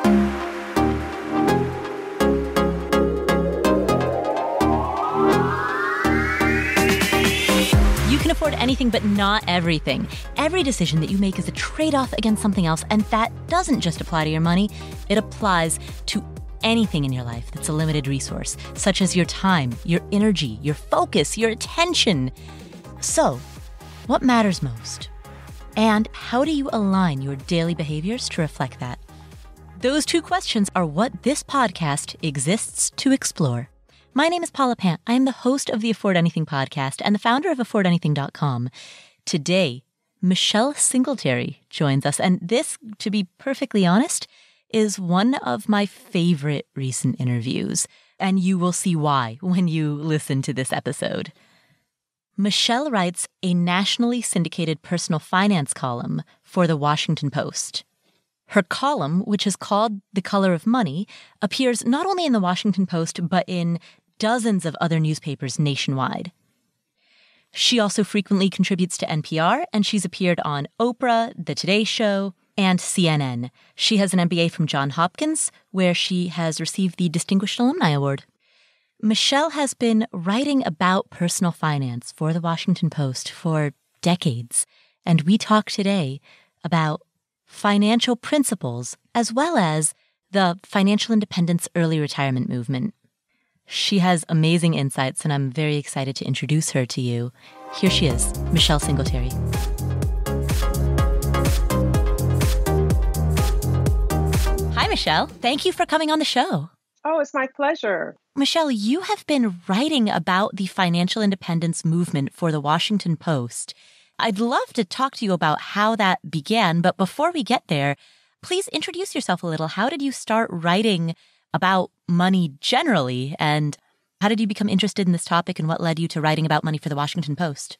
You can afford anything, but not everything. Every decision that you make is a trade-off against something else, and that doesn't just apply to your money. It applies to anything in your life that's a limited resource, such as your time, your energy, your focus, your attention. So, what matters most? And how do you align your daily behaviors to reflect that? Those two questions are what this podcast exists to explore. My name is Paula Pant. I am the host of the Afford Anything podcast and the founder of affordanything.com. Today, Michelle Singletary joins us. And this, to be perfectly honest, is one of my favorite recent interviews. And you will see why when you listen to this episode. Michelle writes a nationally syndicated personal finance column for the Washington Post. Her column, which is called The Color of Money, appears not only in the Washington Post, but in dozens of other newspapers nationwide. She also frequently contributes to NPR, and she's appeared on Oprah, The Today Show, and CNN. She has an MBA from Johns Hopkins, where she has received the Distinguished Alumni Award. Michelle has been writing about personal finance for the Washington Post for decades, and we talk today about financial principles as well as the financial independence early retirement movement. She has amazing insights, and I'm very excited to introduce her to you. Here she is, Michelle Singletary. Hi, Michelle. Thank you for coming on the show. Oh, it's my pleasure. Michelle, you have been writing about the financial independence movement for the Washington Post. I'd love to talk to you about how that began, but before we get there, please introduce yourself a little. How did you start writing about money generally, and how did you become interested in this topic, and what led you to writing about money for the Washington Post?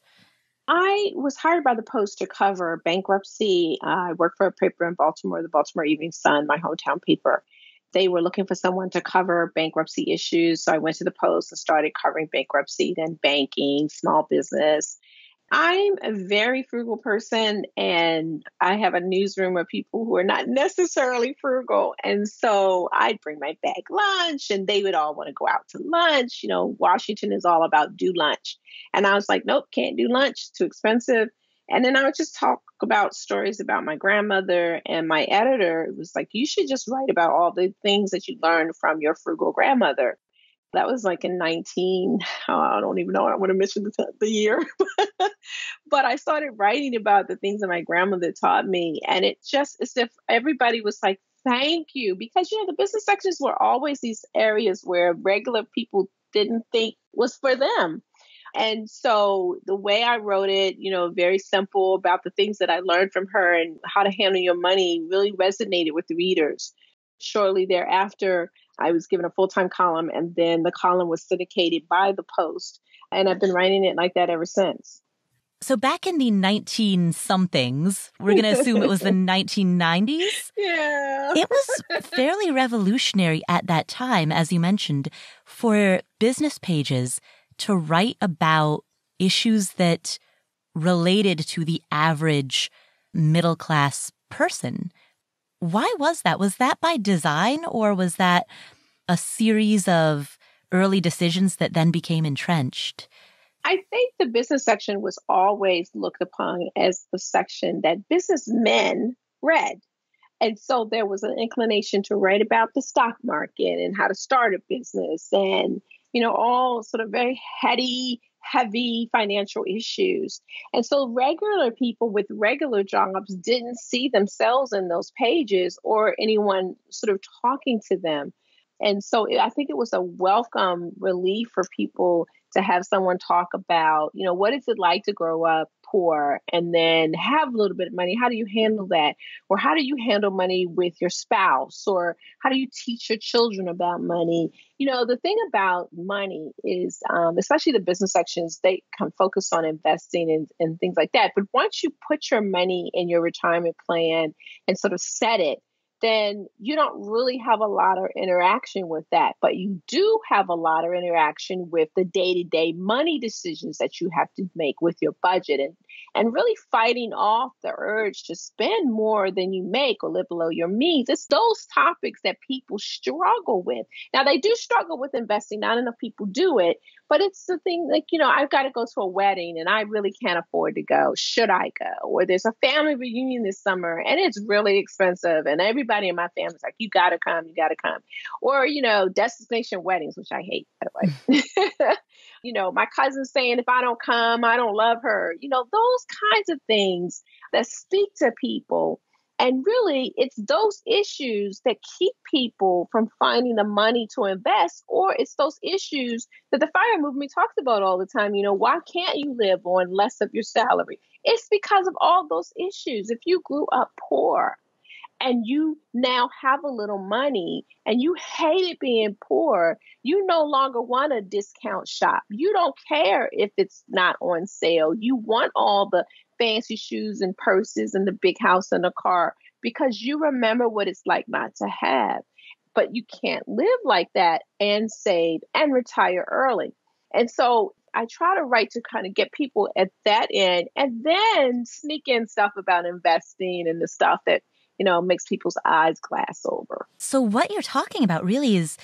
I was hired by the Post to cover bankruptcy. I worked for a paper in Baltimore, the Baltimore Evening Sun, my hometown paper. They were looking for someone to cover bankruptcy issues, so I went to the Post and started covering bankruptcy, then banking, small business. I'm a very frugal person, and I have a newsroom of people who are not necessarily frugal. And so I'd bring my bag lunch, and they would all want to go out to lunch. You know, Washington is all about do lunch. And I was like, nope, can't do lunch, too expensive. And then I would just talk about stories about my grandmother, and my editor was like, you should just write about all the things that you learned from your frugal grandmother. That was like in I don't even know, I want to mention the year. But I started writing about the things that my grandmother taught me. And it just, as if everybody was like, thank you. Because, you know, the business sections were always these areas where regular people didn't think was for them. And so the way I wrote it, you know, very simple about the things that I learned from her and how to handle your money really resonated with the readers. Shortly thereafter, I was given a full-time column, and then the column was syndicated by the Post. And I've been writing it like that ever since. So back in the 19-somethings, we're going to assume it was the 1990s. Yeah. It was fairly revolutionary at that time, as you mentioned, for business pages to write about issues that related to the average middle-class person. Why was that? Was that by design, or was that a series of early decisions that then became entrenched? I think the business section was always looked upon as the section that businessmen read. And so there was an inclination to write about the stock market and how to start a business and, you know, all sort of very heady, heavy financial issues. And so regular people with regular jobs didn't see themselves in those pages or anyone sort of talking to them. And so I think it was a welcome relief for people to have someone talk about, you know, what is it like to grow up poor and then have a little bit of money? How do you handle that? Or how do you handle money with your spouse? Or how do you teach your children about money? You know, the thing about money is, especially the business sections, they can focus on investing and things like that. But once you put your money in your retirement plan and sort of set it, then you don't really have a lot of interaction with that. But you do have a lot of interaction with the day-to-day money decisions that you have to make with your budget, and really fighting off the urge to spend more than you make or live below your means. It's those topics that people struggle with. Now, they do struggle with investing. Not enough people do it, but it's the thing, like, I've got to go to a wedding and I really can't afford to go. Should I go? Or there's a family reunion this summer and it's really expensive. And everybody in my family's like, you got to come, you got to come. Or, destination weddings, which I hate, by the way. My cousin's saying, if I don't come, I don't love her. Those kinds of things that speak to people. And really, it's those issues that keep people from finding the money to invest, or it's those issues that the FIRE movement talks about all the time. Why can't you live on less of your salary? It's because of all those issues. If you grew up poor and you now have a little money and you hated being poor, you no longer want a discount shop. You don't care if it's not on sale. You want all the fancy shoes and purses and the big house and the car because you remember what it's like not to have. But you can't live like that and save and retire early. And so I try to write to kind of get people at that end and then sneak in stuff about investing and the stuff that makes people's eyes glass over. So what you're talking about really is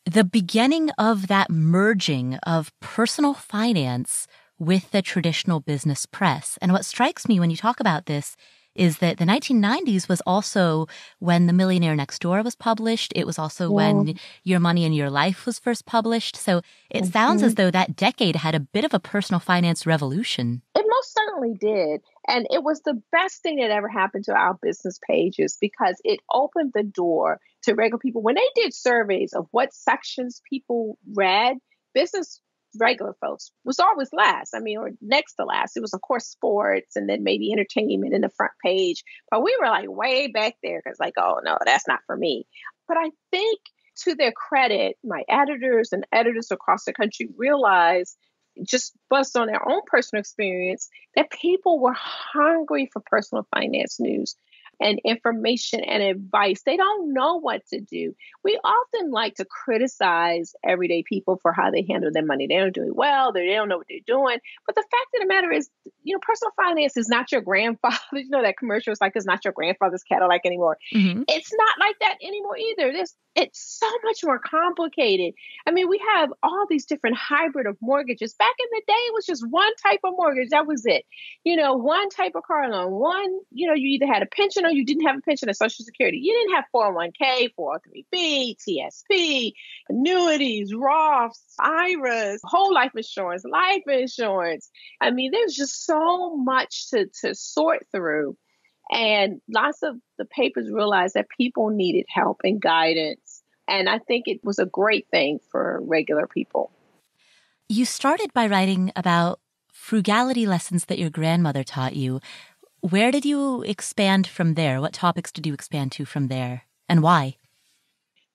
the beginning of that merging of personal finance with the traditional business press. And what strikes me when you talk about this is that the 1990s was also when The Millionaire Next Door was published. It was also when Your Money and Your Life was first published. So it sounds as though that decade had a bit of a personal finance revolution. It most certainly did. And it was the best thing that ever happened to our business pages because it opened the door to regular people. When they did surveys of what sections people read, business regular folks was always last. Or next to last. It was, of course, sports and then maybe entertainment in the front page. But we were like way back there because oh, no, that's not for me. But I think to their credit, my editors and editors across the country realized, just based on their own personal experience, that people were hungry for personal finance news and information and advice. They don't know what to do. We often like to criticize everyday people for how they handle their money. They don't do it well. They don't know what they're doing. But the fact of the matter is, personal finance is not your grandfather. That commercial is like, it's not your grandfather's Cadillac anymore. Mm-hmm. It's not like that anymore either. It's so much more complicated. We have all these different hybrid of mortgages. Back in the day, it was just one type of mortgage. That was it. One type of car loan. You either had a pension or you didn't have a pension or Social Security. You didn't have 401k, 403b, TSP, annuities, Roths, IRAs, whole life insurance, life insurance. There's just so much to sort through. And lots of the papers realized that people needed help and guidance. And I think it was a great thing for regular people. You started by writing about frugality lessons that your grandmother taught you. Where did you expand from there? What topics did you expand to from there? And why?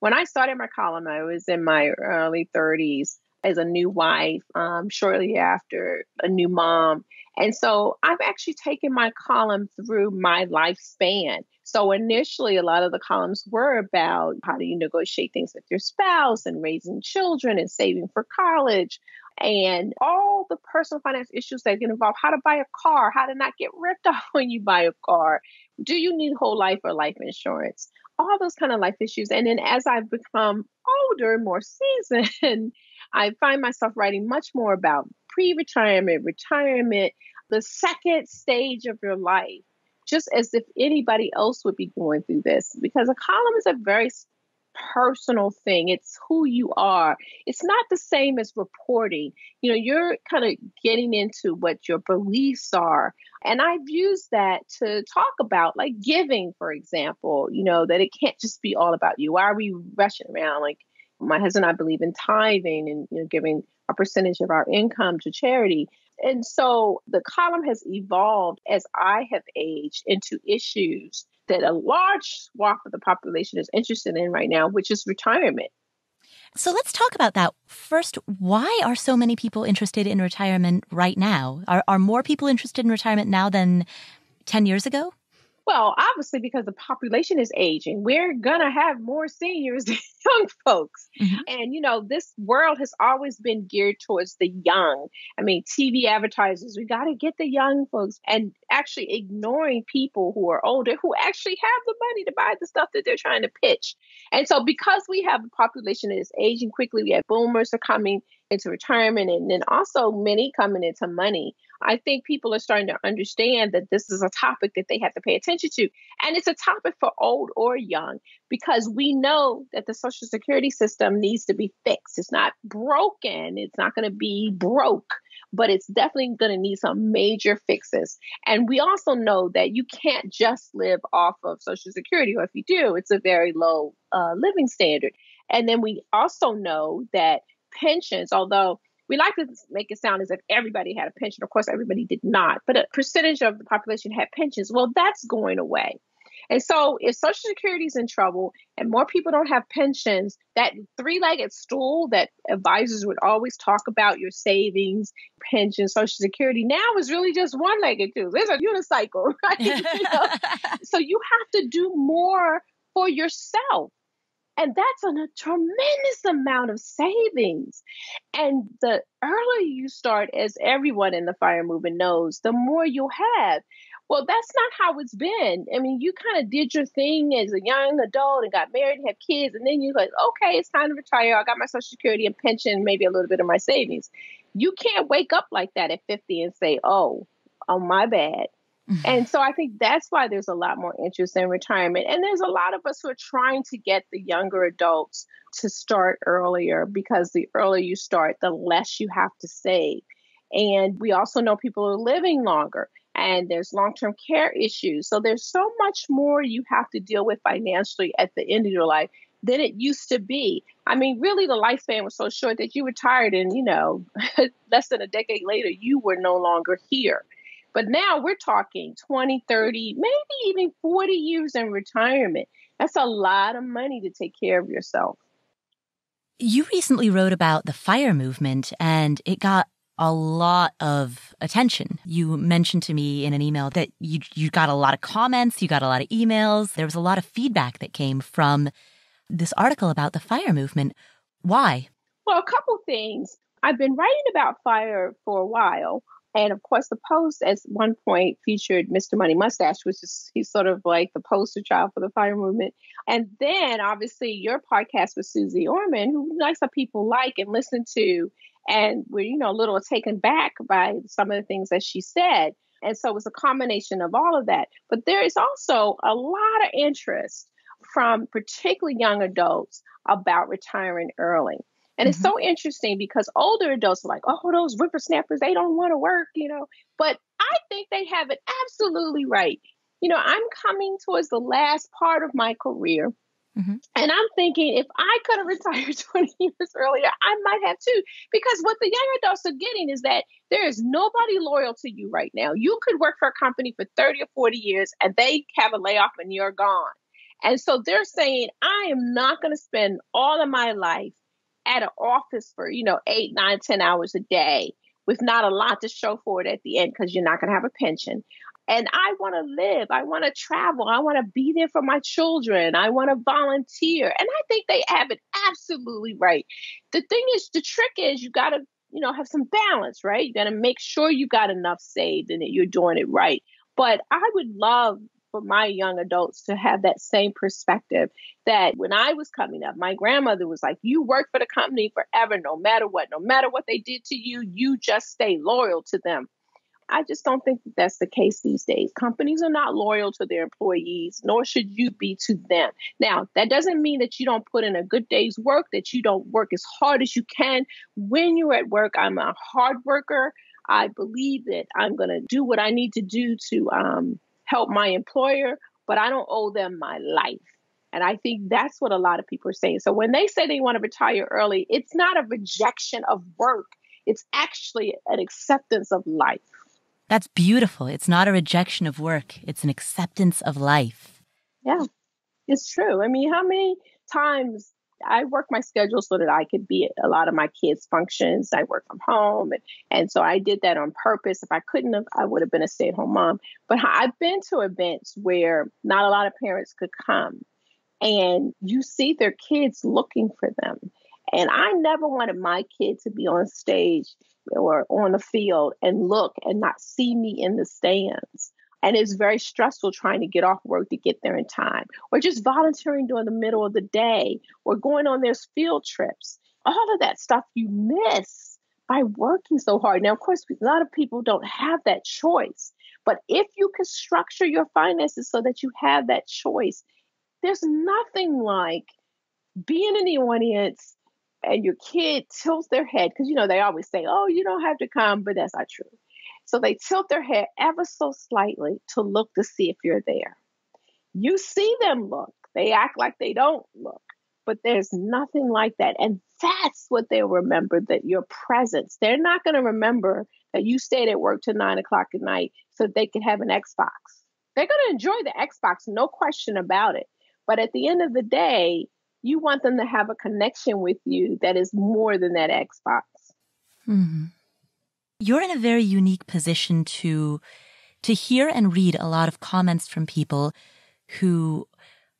When I started my column, I was in my early 30s as a new wife, shortly after a new mom. And so I've actually taken my column through my lifespan. So initially, a lot of the columns were about how do you negotiate things with your spouse and raising children and saving for college and all the personal finance issues that get involved, how to buy a car, how to not get ripped off when you buy a car. Do you need whole life or life insurance? All those kind of life issues. And then as I've become older, more seasoned, I find myself writing much more about pre-retirement, retirement, the second stage of your life, just as if anybody else would be going through this. Because a column is a very personal thing. It's who you are. It's not the same as reporting. You're kind of getting into what your beliefs are. And I've used that to talk about like giving, for example, that it can't just be all about you. Why are we rushing around? Like my husband and I believe in tithing and giving a percentage of our income to charity. And so the column has evolved as I have aged into issues that a large swath of the population is interested in right now, which is retirement. So let's talk about that. First, why are so many people interested in retirement right now? Are more people interested in retirement now than 10 years ago? Well, obviously, because the population is aging, we're going to have more seniors than young folks. Hmm. And, this world has always been geared towards the young. I mean, TV advertisers, we got to get the young folks, and actually ignoring people who are older who actually have the money to buy the stuff that they're trying to pitch. And so, because we have a population that is aging quickly, we have boomers are coming into retirement, and then also many coming into money. I think people are starting to understand that this is a topic that they have to pay attention to. And it's a topic for old or young, because we know that the Social Security system needs to be fixed. It's not broken. It's not going to be broke, but it's definitely going to need some major fixes. And we also know that you can't just live off of Social Security, or if you do, it's a very low living standard. And then we also know that pensions, although we like to make it sound as if everybody had a pension. Of course, everybody did not, but a percentage of the population had pensions. Well, that's going away. And so if Social Security is in trouble and more people don't have pensions, that three-legged stool that advisors would always talk about, your savings, pension, Social Security, now is really just one-legged too. There's a unicycle, right? So you have to do more for yourself. And that's a tremendous amount of savings. And the earlier you start, as everyone in the FIRE movement knows, the more you'll have. Well, that's not how it's been. I mean, you kind of did your thing as a young adult and got married and have kids. And then you're like, okay, it's time to retire. I got my Social Security and pension, maybe a little bit of my savings. You can't wake up like that at 50 and say, oh, my bad. And so I think that's why there's a lot more interest in retirement. And there's a lot of us who are trying to get the younger adults to start earlier, because the earlier you start, the less you have to save. And we also know people are living longer, and there's long-term care issues. So there's so much more you have to deal with financially at the end of your life than it used to be. I mean, really, the lifespan was so short that you retired and, less than a decade later, you were no longer here. But now we're talking 20, 30, maybe even 40 years in retirement. That's a lot of money to take care of yourself. You recently wrote about the FIRE movement, and it got a lot of attention. You mentioned to me in an email that you got a lot of comments, you got a lot of emails. There was a lot of feedback that came from this article about the FIRE movement. Why? Well, a couple things. I've been writing about FIRE for a while. And of course, the Post at one point featured Mr. Money Mustache, which is, he's sort of like the poster child for the FIRE movement. And then obviously your podcast with Susie Orman, who lots of people like and listen to, and we're, a little taken back by some of the things that she said. And so it was a combination of all of that. But there is also a lot of interest from particularly young adults about retiring early. And it's so interesting because older adults are like, oh, those whippersnappers, they don't want to work, But I think they have it absolutely right. I'm coming towards the last part of my career. And I'm thinking, if I could have retired 20 years earlier, I might have too. Because what the young adults are getting is that there is nobody loyal to you right now. You could work for a company for 30 or 40 years and they have a layoff and you're gone. And so they're saying, I am not going to spend all of my life at an office for, 8, 9, 10 hours a day with not a lot to show for it at the end, because you're not going to have a pension. And I want to live. I want to travel. I want to be there for my children. I want to volunteer. And I think they have it absolutely right. The trick is you got to, have some balance, right? You got to make sure you got enough saved and that you're doing it right. But I would love for my young adults to have that same perspective, that when I was coming up, my grandmother was like, you work for the company forever, no matter what they did to you, you just stay loyal to them. I just don't think that that's the case these days. Companies are not loyal to their employees, nor should you be to them. Now, that doesn't mean that you don't put in a good day's work, that you don't work as hard as you can when you're at work. I'm a hard worker. I believe that I'm going to do what I need to do to help my employer, but I don't owe them my life. And I think that's what a lot of people are saying. So when they say they want to retire early, it's not a rejection of work. It's actually an acceptance of life. That's beautiful. It's not a rejection of work. It's an acceptance of life. Yeah, it's true. I mean, how many times I work my schedule so that I could be at a lot of my kids' functions. I work from home. And so I did that on purpose. If I couldn't have, I would have been a stay-at-home mom. But I've been to events where not a lot of parents could come, and you see their kids looking for them. And I never wanted my kid to be on stage or on the field and look and not see me in the stands. And it's very stressful trying to get off work to get there in time, or just volunteering during the middle of the day, or going on their field trips. All of that stuff you miss by working so hard. Now, of course, a lot of people don't have that choice. But if you can structure your finances so that you have that choice, there's nothing like being in the audience and your kid tilts their head, because, they always say, oh, you don't have to come, but that's not true. So they tilt their head ever so slightly to look to see if you're there. You see them look. They act like they don't look, but there's nothing like that. And that's what they'll remember, that your presence. They're not going to remember that you stayed at work till 9 o'clock at night so they could have an Xbox. They're going to enjoy the Xbox, no question about it. But at the end of the day, you want them to have a connection with you that is more than that Xbox. Mm-hmm. You're in a very unique position to hear and read a lot of comments from people who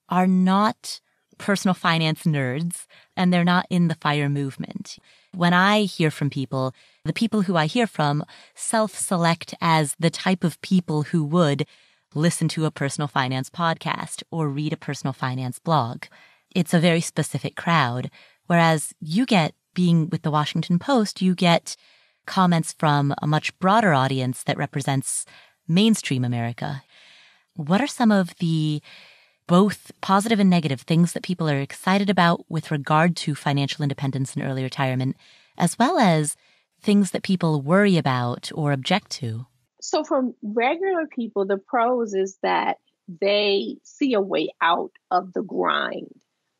are not personal finance nerds, and they're not in the FIRE movement. When I hear from people, the people who I hear from self-select as the type of people who would listen to a personal finance podcast or read a personal finance blog. It's a very specific crowd. Whereas you get, being with the Washington Post, you get comments from a much broader audience that represents mainstream America. What are some of the both positive and negative things that people are excited about with regard to financial independence and early retirement, as well as things that people worry about or object to? So for regular people, the pros is that they see a way out of the grind.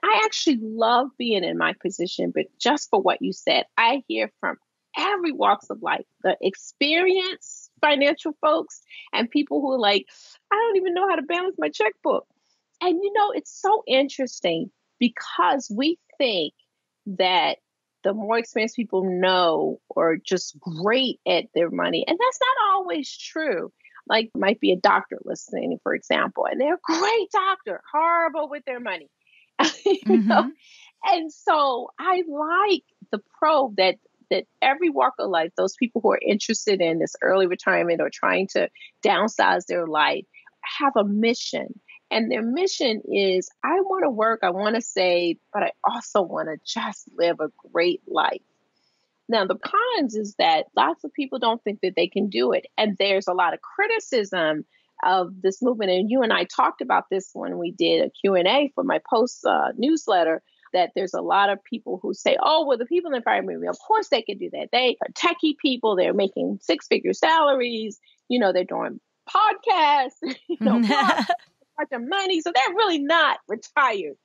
I actually love being in my position, but just for what you said, I hear from every walks of life, the experienced financial folks and people who are like, I don't even know how to balance my checkbook. And, it's so interesting because we think that the more experienced people know or just great at their money. And that's not always true. Like, might be a doctor listening, for example, and they're a great doctor, horrible with their money. Mm-hmm. And so I like the probe that every walk of life, those people who are interested in this early retirement or trying to downsize their life, have a mission. And their mission is, I want to work, I want to save, but I also want to just live a great life. Now, the cons is that lots of people don't think that they can do it. And there's a lot of criticism of this movement. And you and I talked about this when we did a Q&A for my post newsletter, that there's a lot of people who say, oh, well, the people in the FIRE movement, of course they can do that. They are techie people. They're making six-figure salaries. They're doing podcasts, blogs, bunch of money. So they're really not retired.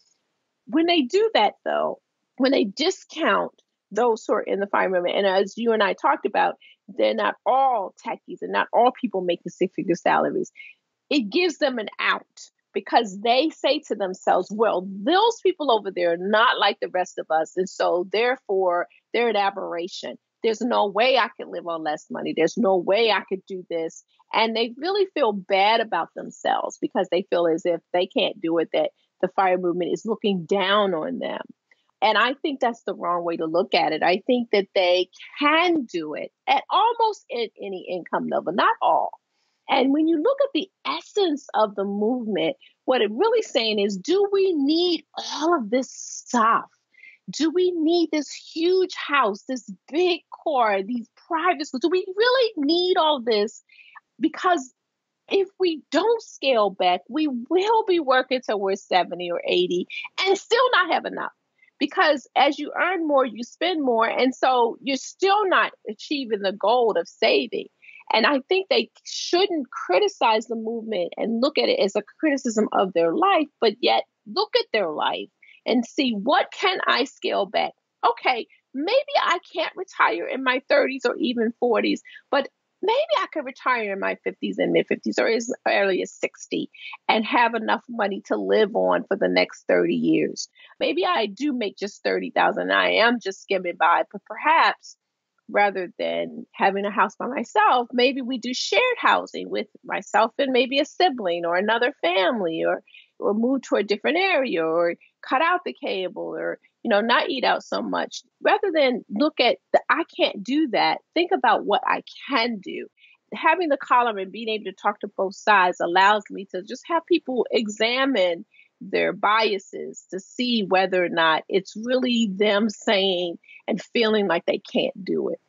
When they do that, though, when they discount those who are in the FIRE movement, and as you and I talked about, they're not all techies and not all people making six-figure salaries. It gives them an out because they say to themselves, well, those people over there are not like the rest of us. And so therefore, they're an aberration. There's no way I could live on less money. There's no way I could do this. And they really feel bad about themselves because they feel as if they can't do it, that the FIRE movement is looking down on them. And I think that's the wrong way to look at it. I think that they can do it at almost at any income level, not all. And when you look at the essence of the movement, what it really saying is, do we need all of this stuff? Do we need this huge house, this big car, these private schools? Do we really need all this? Because if we don't scale back, we will be working till we're 70 or 80 and still not have enough. Because as you earn more, you spend more. And so you're still not achieving the goal of saving. And I think they shouldn't criticize the movement and look at it as a criticism of their life, but yet look at their life and see, what can I scale back? Okay, maybe I can't retire in my 30s or even 40s, but maybe I could retire in my 50s and mid 50s or as early as 60 and have enough money to live on for the next 30 years. Maybe I do make just 30,000. I am just skimming by, but perhaps rather than having a house by myself, maybe we do shared housing with myself and maybe a sibling or another family, or move to a different area, or cut out the cable, or not eat out so much. Rather than look at the I can't do that, think about what I can do. Having the column and being able to talk to both sides allows me to just have people examine their biases to see whether or not it's really them saying and feeling like they can't do it.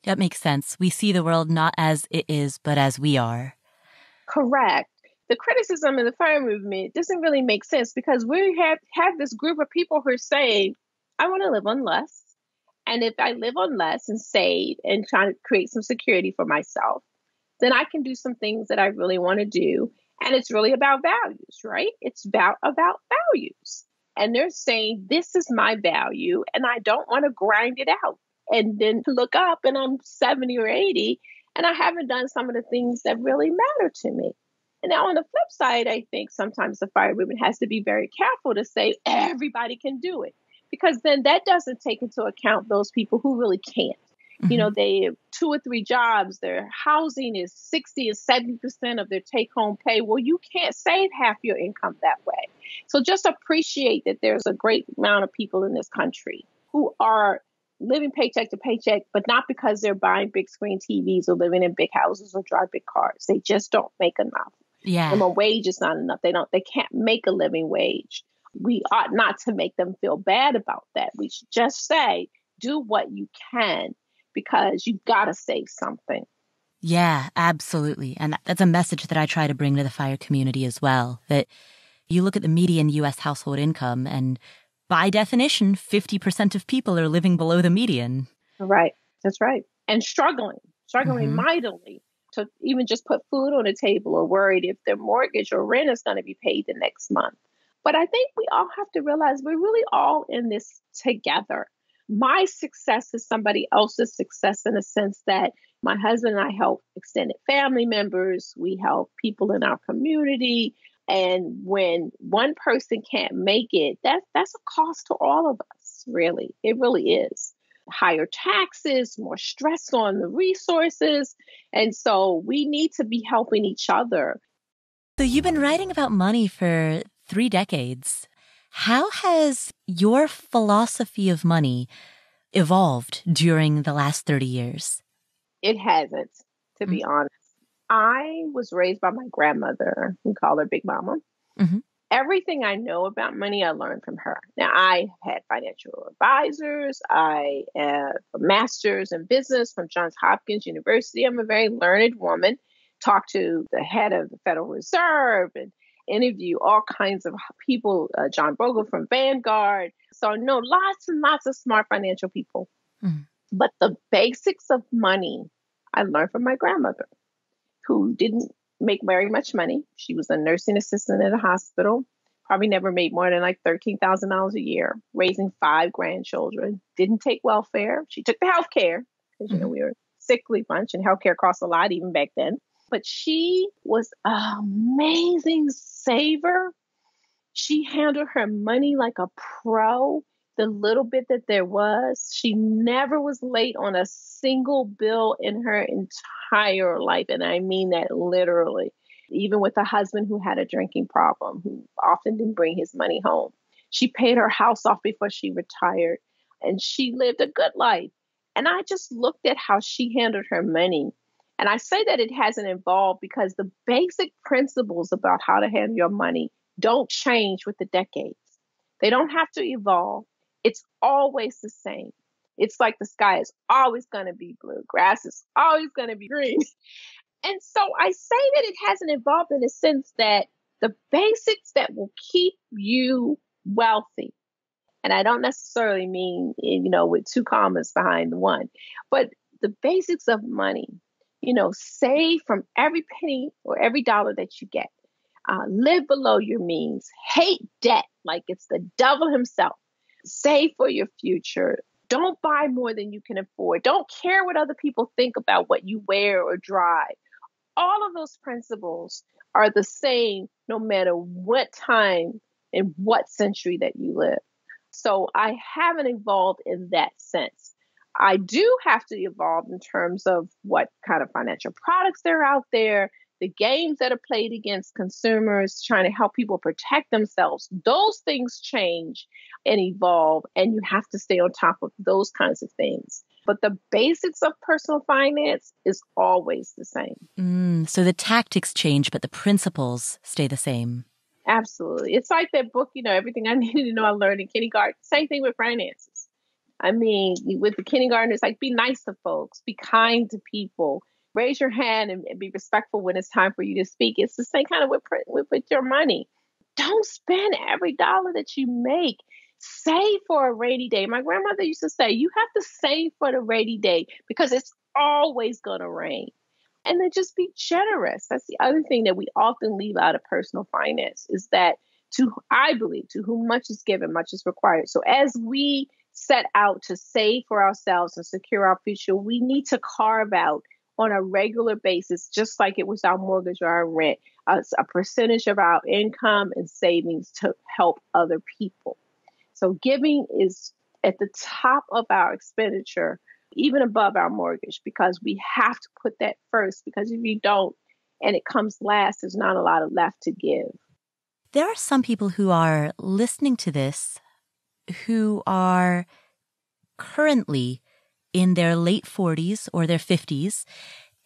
That makes sense. We see the world not as it is, but as we are. Correct. The criticism in the FIRE movement doesn't really make sense because we have this group of people who are saying, I want to live on less. And if I live on less and save and try to create some security for myself, then I can do some things that I really want to do. And it's really about values, right? It's about values. And they're saying, this is my value and I don't want to grind it out. And then look up and I'm 70 or 80 and I haven't done some of the things that really matter to me. And now on the flip side, I think sometimes the FIRE movement has to be very careful to say everybody can do it, because then that doesn't take into account those people who really can't. Mm-hmm. They have 2 or 3 jobs, their housing is 60 and 70% of their take home pay. Well, you can't save half your income that way. So just appreciate that there's a great amount of people in this country who are living paycheck to paycheck, but not because they're buying big screen TVs or living in big houses or drive big cars. They just don't make enough. Yeah. And a wage is not enough. They can't make a living wage. We ought not to make them feel bad about that. We should just say, do what you can, because you've got to save something. Yeah, absolutely. And that's a message that I try to bring to the FIRE community as well, that you look at the median U.S. household income and by definition, 50% of people are living below the median. Right. That's right. And struggling mightily to even just put food on the table, or worried if their mortgage or rent is going to be paid the next month. But I think we all have to realize we're really all in this together. My success is somebody else's success in the sense that my husband and I help extended family members. We help people in our community. And when one person can't make it, that's a cost to all of us, really. It really is. Higher taxes, more stress on the resources. And so we need to be helping each other. So you've been writing about money for 3 decades. How has your philosophy of money evolved during the last 30 years? It hasn't, to be honest. I was raised by my grandmother. We call her Big Mama. Mm-hmm. Everything I know about money, I learned from her. Now, I had financial advisors. I have a master's in business from Johns Hopkins University. I'm a very learned woman. Talk to the head of the Federal Reserve and interview all kinds of people, John Bogle from Vanguard. So I know lots and lots of smart financial people. Mm-hmm. But the basics of money, I learned from my grandmother, who didn't make very much money. She was a nursing assistant at a hospital, probably never made more than like $13,000 a year, raising 5 grandchildren, didn't take welfare. She took the health care because, we were a sickly bunch and healthcare costs a lot even back then. But she was an amazing saver. She handled her money like a pro. The little bit that there was, she never was late on a single bill in her entire life. And I mean that literally. Even with a husband who had a drinking problem, who often didn't bring his money home. She paid her house off before she retired, and she lived a good life. And I just looked at how she handled her money. And I say that it hasn't evolved because the basic principles about how to handle your money don't change with the decades. They don't have to evolve. It's always the same. It's like the sky is always going to be blue. Grass is always going to be green. And so I say that it hasn't evolved in the sense that the basics that will keep you wealthy, and I don't necessarily mean, with 2 commas behind the one, but the basics of money, save from every penny or every dollar that you get. Live below your means. Hate debt like it's the devil himself. Save for your future. Don't buy more than you can afford. Don't care what other people think about what you wear or drive. All of those principles are the same no matter what time and what century that you live. So I haven't evolved in that sense. I do have to evolve in terms of what kind of financial products there are out there, the games that are played against consumers, trying to help people protect themselves. Those things change and evolve, and you have to stay on top of those kinds of things. But the basics of personal finance is always the same. So the tactics change, but the principles stay the same. Absolutely. It's like that book, everything I needed to know I learned in kindergarten. Same thing with finances. I mean, with the kindergarten, it's like be nice to folks, be kind to people, raise your hand and be respectful when it's time for you to speak. It's the same kind of with your money. Don't spend every dollar that you make. Save for a rainy day. My grandmother used to say, you have to save for the rainy day because it's always going to rain. And then just be generous. That's the other thing that we often leave out of personal finance is that I believe, to whom much is given, much is required. So as we set out to save for ourselves and secure our future, we need to carve out on a regular basis, just like it was our mortgage or our rent, a percentage of our income and savings to help other people. So giving is at the top of our expenditure, even above our mortgage, because we have to put that first, because if you don't and it comes last, there's not a lot of left to give. There are some people who are listening to this who are currently in their late 40s or their 50s,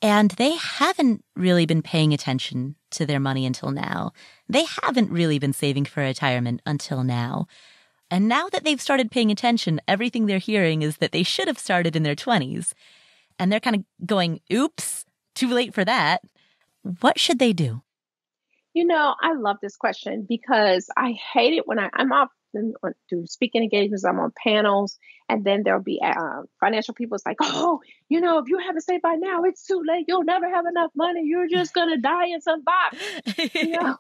and they haven't really been paying attention to their money until now. They haven't really been saving for retirement until now. And now that they've started paying attention, everything they're hearing is that they should have started in their 20s. And they're kind of going, oops, too late for that. What should they do? I love this question because I hate it when I'm often do speaking engagements, I'm on panels, and then there'll be financial people. It's like, oh, if you haven't saved by now, it's too late. You'll never have enough money. You're just going to die in some box. And I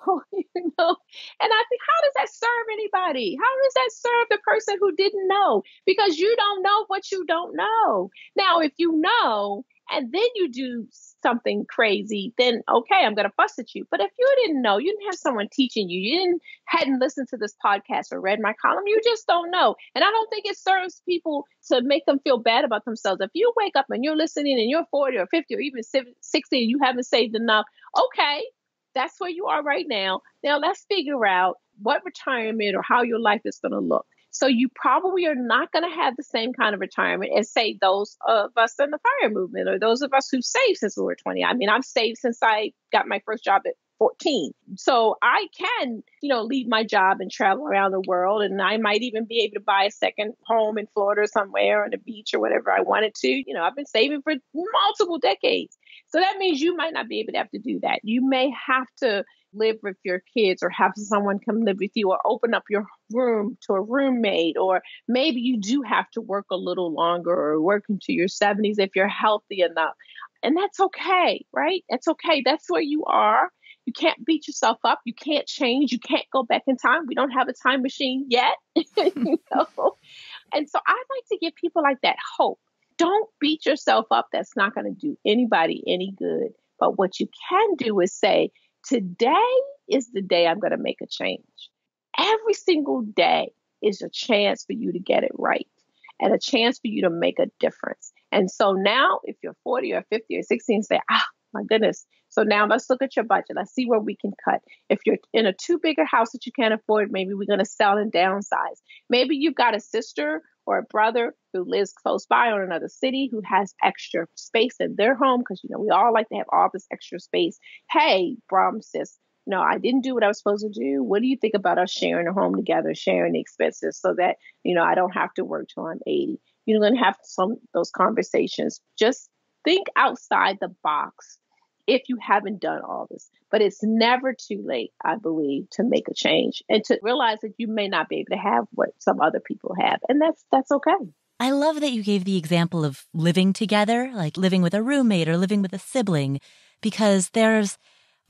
think, how does that serve anybody? How does that serve the person who didn't know? Because you don't know what you don't know. Now, if you know, and then you do something crazy, then okay, I'm going to fuss at you. But if you didn't know, you didn't have someone teaching you, hadn't listened to this podcast or read my column, you just don't know. And I don't think it serves people to make them feel bad about themselves. If you wake up and you're listening and you're 40 or 50 or even 60 and you haven't saved enough, okay, that's where you are right now. Now let's figure out what retirement or how your life is going to look. So you probably are not going to have the same kind of retirement as, say, those of us in the FIRE movement or those of us who saved since we were 20. I mean, I've saved since I got my first job at 14. So I can, leave my job and travel around the world. And I might even be able to buy a second home in Florida somewhere on the beach or whatever I wanted to. I've been saving for multiple decades. So that means you might not be able to have to do that. You may have to live with your kids or have someone come live with you or open up your room to a roommate, or maybe you do have to work a little longer or work into your 70s if you're healthy enough. And that's okay, right? That's okay. That's where you are. You can't beat yourself up. You can't change. You can't go back in time. We don't have a time machine yet. And so I'd like to give people like that hope. Don't beat yourself up. That's not going to do anybody any good. But what you can do is say, today is the day I'm going to make a change. Every single day is a chance for you to get it right and a chance for you to make a difference. And so now if you're 40 or 50 or 60 and say, my goodness. So now let's look at your budget. Let's see where we can cut. If you're in a too big a house that you can't afford, maybe we're going to sell and downsize. Maybe you've got a sister or a brother who lives close by or in another city who has extra space in their home because, we all like to have all this extra space. Hey, sis, I didn't do what I was supposed to do. What do you think about us sharing a home together, sharing the expenses so that, I don't have to work till I'm 80? You're going to have those conversations. Just think outside the box if you haven't done all this. But it's never too late, I believe, to make a change and to realize that you may not be able to have what some other people have. And that's okay. I love that you gave the example of living together, like living with a roommate or living with a sibling, because there's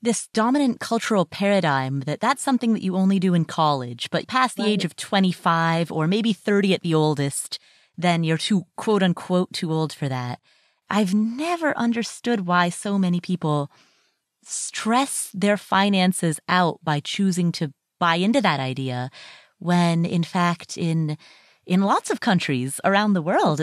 this dominant cultural paradigm that's something that you only do in college, but past the age of 25 or maybe 30 at the oldest, then you're too, quote unquote, too old for that. I've never understood why so many people stress their finances out by choosing to buy into that idea when, in fact, in lots of countries around the world,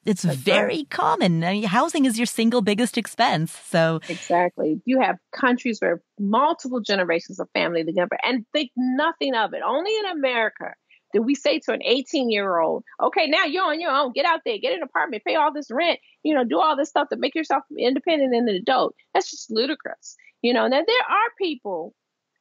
it's very common. I mean, housing is your single biggest expense. So exactly. You have countries where multiple generations of family together and think nothing of it. Only in America do we say to an 18-year-old, okay, now you're on your own. Get out there, get an apartment, pay all this rent, do all this stuff to make yourself independent and an adult. That's just ludicrous. Now there are people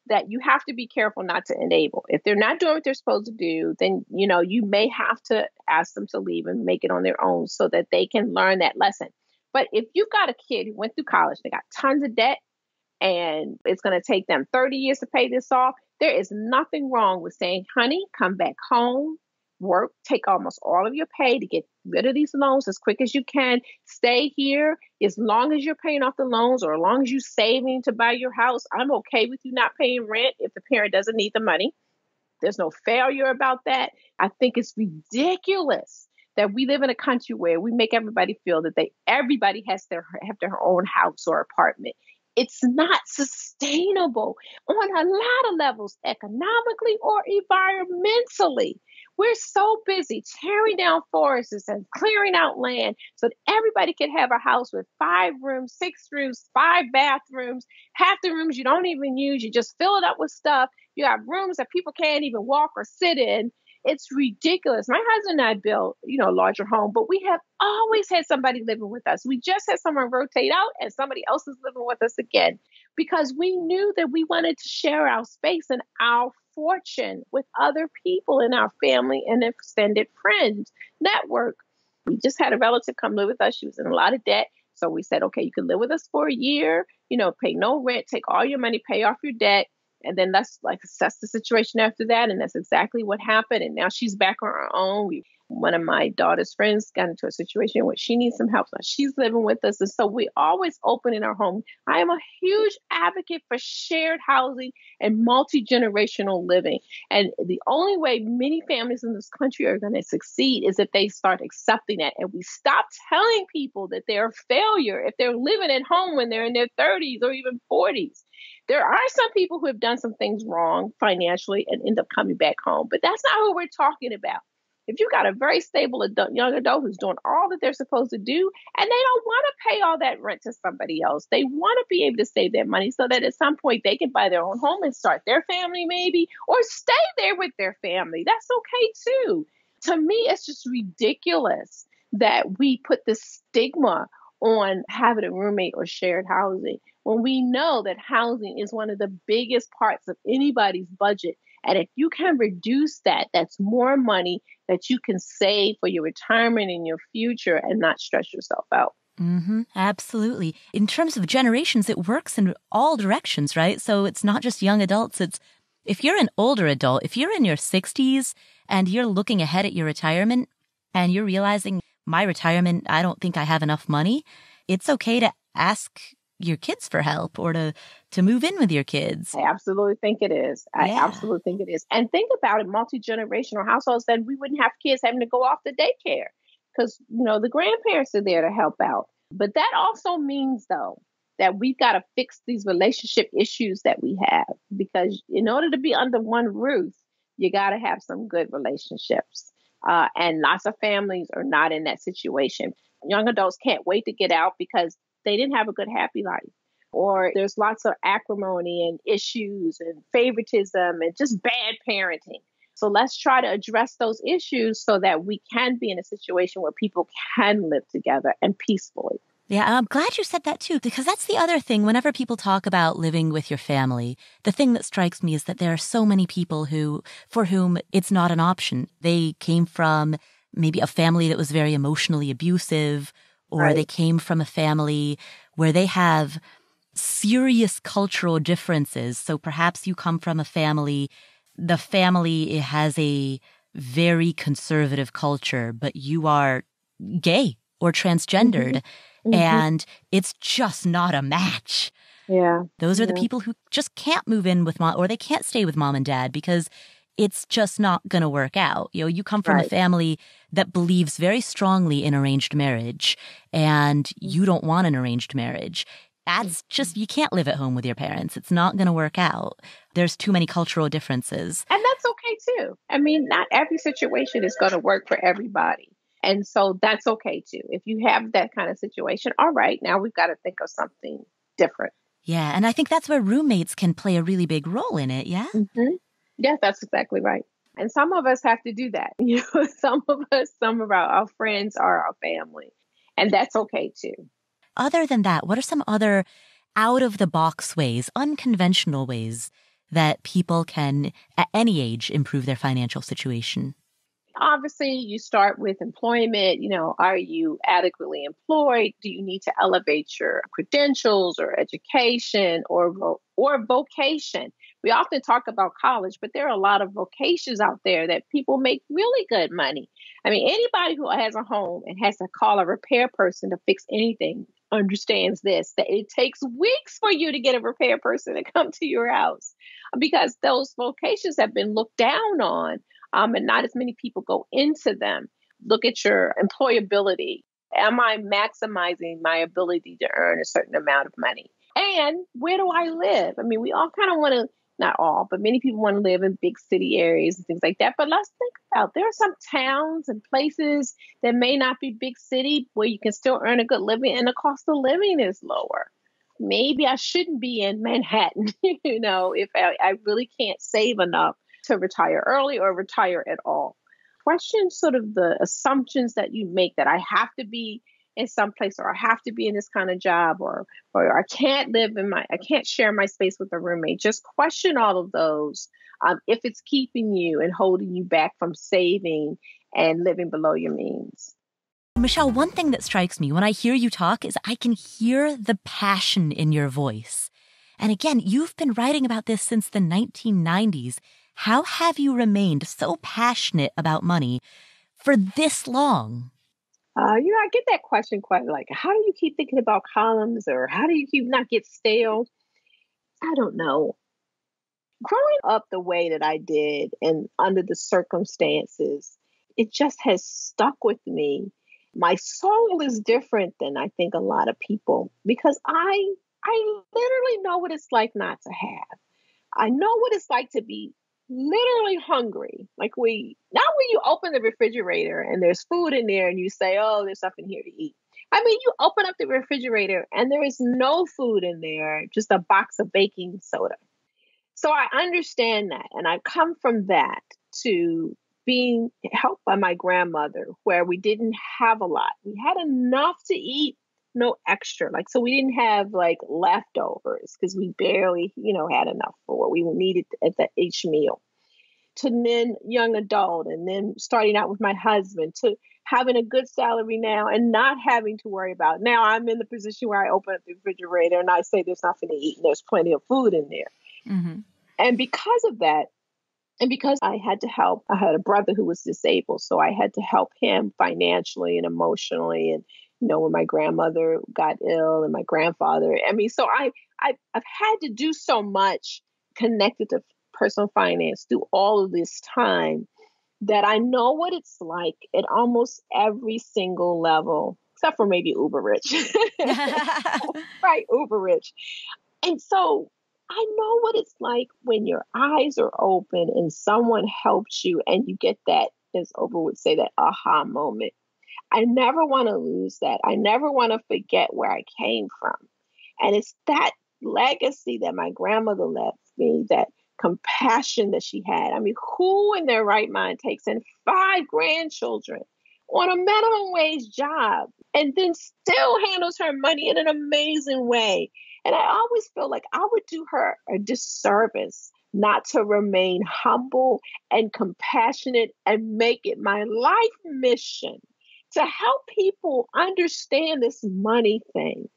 that you have to be careful not to enable. If they're not doing what they're supposed to do, then, you may have to ask them to leave and make it on their own so that they can learn that lesson. But if you've got a kid who went through college, they got tons of debt, and it's going to take them 30 years to pay this off, there is nothing wrong with saying, honey, come back home, work, take almost all of your pay to get rid of these loans as quick as you can. Stay here as long as you're paying off the loans or as long as you're saving to buy your house. I'm okay with you not paying rent if the parent doesn't need the money. There's no failure about that. I think it's ridiculous that we live in a country where we make everybody feel that everybody has to have their own house or apartment. It's not sustainable on a lot of levels, economically or environmentally. We're so busy tearing down forests and clearing out land so that everybody can have a house with 5 rooms, 6 rooms, 5 bathrooms. Half the rooms you don't even use. You just fill it up with stuff. You have rooms that people can't even walk or sit in. It's ridiculous. My husband and I built, a larger home, but we have always had somebody living with us. We just had someone rotate out and somebody else is living with us again because we knew that we wanted to share our space and our fortune with other people in our family and extended friends network. We just had a relative come live with us. She was in a lot of debt. So we said, okay, you can live with us for a year, pay no rent, take all your money, pay off your debt. And then let's assess the situation after that. And that's exactly what happened. And now she's back on her own. One of my daughter's friends got into a situation where she needs some help. So she's living with us. And so we always open in our home. I am a huge advocate for shared housing and multi-generational living. And the only way many families in this country are going to succeed is if they start accepting that. And we stop telling people that they're a failure if they're living at home when they're in their 30s or even 40s. There are some people who have done some things wrong financially and end up coming back home, but that's not who we're talking about. If you've got a very stable young adult who's doing all that they're supposed to do, and they don't want to pay all that rent to somebody else, they want to be able to save their money so that at some point they can buy their own home and start their family maybe, or stay there with their family. That's okay too. To me, it's just ridiculous that we put this stigma on having a roommate or shared housing when we know that housing is one of the biggest parts of anybody's budget. And if you can reduce that, that's more money that you can save for your retirement and your future and not stress yourself out. Mm-hmm. Absolutely. In terms of generations, it works in all directions, right? So it's not just young adults. If you're an older adult, if you're in your 60s and you're looking ahead at your retirement and you're realizing my retirement, I don't think I have enough money, it's okay to ask your kids for help or to move in with your kids. I absolutely think it is. I absolutely think it is. And think about it, multi-generational households, then we wouldn't have kids having to go off to daycare because, the grandparents are there to help out. But that also means, though, that we've got to fix these relationship issues that we have, because in order to be under one roof, you got to have some good relationships. And lots of families are not in that situation. Young adults can't wait to get out because they didn't have a good, happy life. Or there's lots of acrimony and issues and favoritism and just bad parenting. So let's try to address those issues so that we can be in a situation where people can live together and peacefully. Yeah, I'm glad you said that too, because that's the other thing. Whenever people talk about living with your family, the thing that strikes me is that there are so many people for whom it's not an option. They came from maybe a family that was very emotionally abusive, or they came from a family where they have serious cultural differences. So perhaps you come from a family, the family has a very conservative culture, but you are gay or transgendered. Mm-hmm. And it's just not a match. Yeah. Those are the people who just can't move in with mom, or they can't stay with mom and dad because it's just not going to work out. You know, you come from a Right. family that believes very strongly in arranged marriage, and you don't want an arranged marriage. That's just, you can't live at home with your parents. It's not going to work out. There's too many cultural differences. And that's okay too. I mean, not every situation is going to work for everybody. And so that's okay too. If you have that kind of situation, all right, now we've got to think of something different. Yeah. And I think that's where roommates can play a really big role in it. Yeah. Mm-hmm. Yes, that's exactly right. And some of us have to do that. You know, some of our friends are our family. And that's okay too. Other than that, what are some other out of the box ways, unconventional ways that people can at any age improve their financial situation? Obviously, you start with employment. You know, are you adequately employed? Do you need to elevate your credentials or education or vocation? We often talk about college, but there are a lot of vocations out there that people make really good money. I mean, anybody who has a home and has to call a repair person to fix anything understands this, that it takes weeks for you to get a repair person to come to your house because those vocations have been looked down on. And not as many people go into them. Look at your employability. Am I maximizing my ability to earn a certain amount of money? And where do I live? I mean, we all kind of want to, not all, but many people want to live in big city areas and things like that. But let's think about, there are some towns and places that may not be big city where you can still earn a good living and the cost of living is lower. Maybe I shouldn't be in Manhattan, you know, if I really can't save enough to retire early or retire at all. Question sort of the assumptions that you make, that I have to be in some place, or I have to be in this kind of job, or I can't I can't share my space with a roommate. Just question all of those if it's keeping you and holding you back from saving and living below your means. Michelle, one thing that strikes me when I hear you talk is I can hear the passion in your voice. And again, you've been writing about this since the 1990s. How have you remained so passionate about money for this long? You know, I get that question quite like, how do you keep thinking about columns, or how do you keep not get stale? I don't know. Growing up the way that I did and under the circumstances, it just has stuck with me. My soul is different than I think a lot of people, because I literally know what it's like not to have. I know what it's like to be literally hungry. Not when you open the refrigerator and there's food in there and you say, oh, there's nothing here to eat. I mean, you open up the refrigerator and there is no food in there, just a box of baking soda. So I understand that. And I come from that to being helped by my grandmother, where we didn't have a lot. We had enough to eat, no extra. So we didn't have leftovers, because we barely, had enough for what we needed at each meal. To then young adult, and then starting out with my husband, to having a good salary now and not having to worry about. Now I'm in the position where I open up the refrigerator and I say there's nothing to eat and there's plenty of food in there. Mm-hmm. And because of that, and because I had to help, I had a brother who was disabled, so I had to help him financially and emotionally. And, when my grandmother got ill and my grandfather, so I've had to do so much connected to personal finance through all of this time, that I know what it's like at almost every single level, except for maybe uber rich. Right, uber rich. And so I know what it's like when your eyes are open and someone helps you and you get that, as Oprah would say, that aha moment. I never want to lose that. I never want to forget where I came from. And it's that legacy that my grandmother left me, that compassion that she had. I mean, who in their right mind takes in 5 grandchildren on a minimum wage job and then still handles her money in an amazing way? And I always feel like I would do her a disservice not to remain humble and compassionate and make it my life mission to help people understand this money thing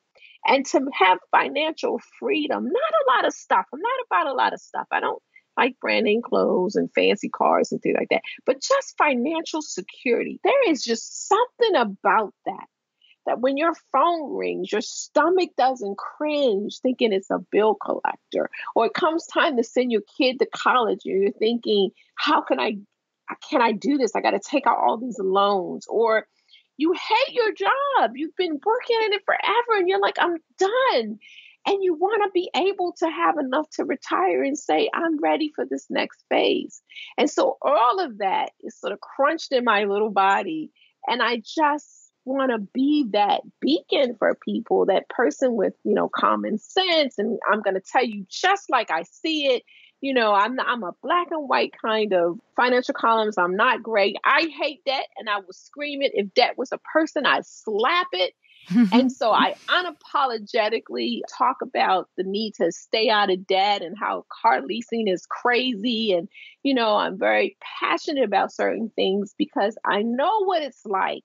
and to have financial freedom. Not a lot of stuff. I'm not about a lot of stuff. I don't like brand name clothes and fancy cars and things like that, but just financial security. There is just something about that that when your phone rings, your stomach doesn't cringe thinking it's a bill collector, or it comes time to send your kid to college and you're thinking, how can I do this? I got to take out all these loans. Or you hate your job. You've been working in it forever and you're like, I'm done. And you want to be able to have enough to retire and say, I'm ready for this next phase. And so all of that is sort of crunched in my little body. And I just want to be that beacon for people, that person with, common sense. And I'm going to tell you just like I see it. I'm a black and white kind of financial columnist. I'm not gray. I hate debt and I will scream it. If debt was a person, I'd slap it. And so I unapologetically talk about the need to stay out of debt and how car leasing is crazy. And, I'm very passionate about certain things because I know what it's like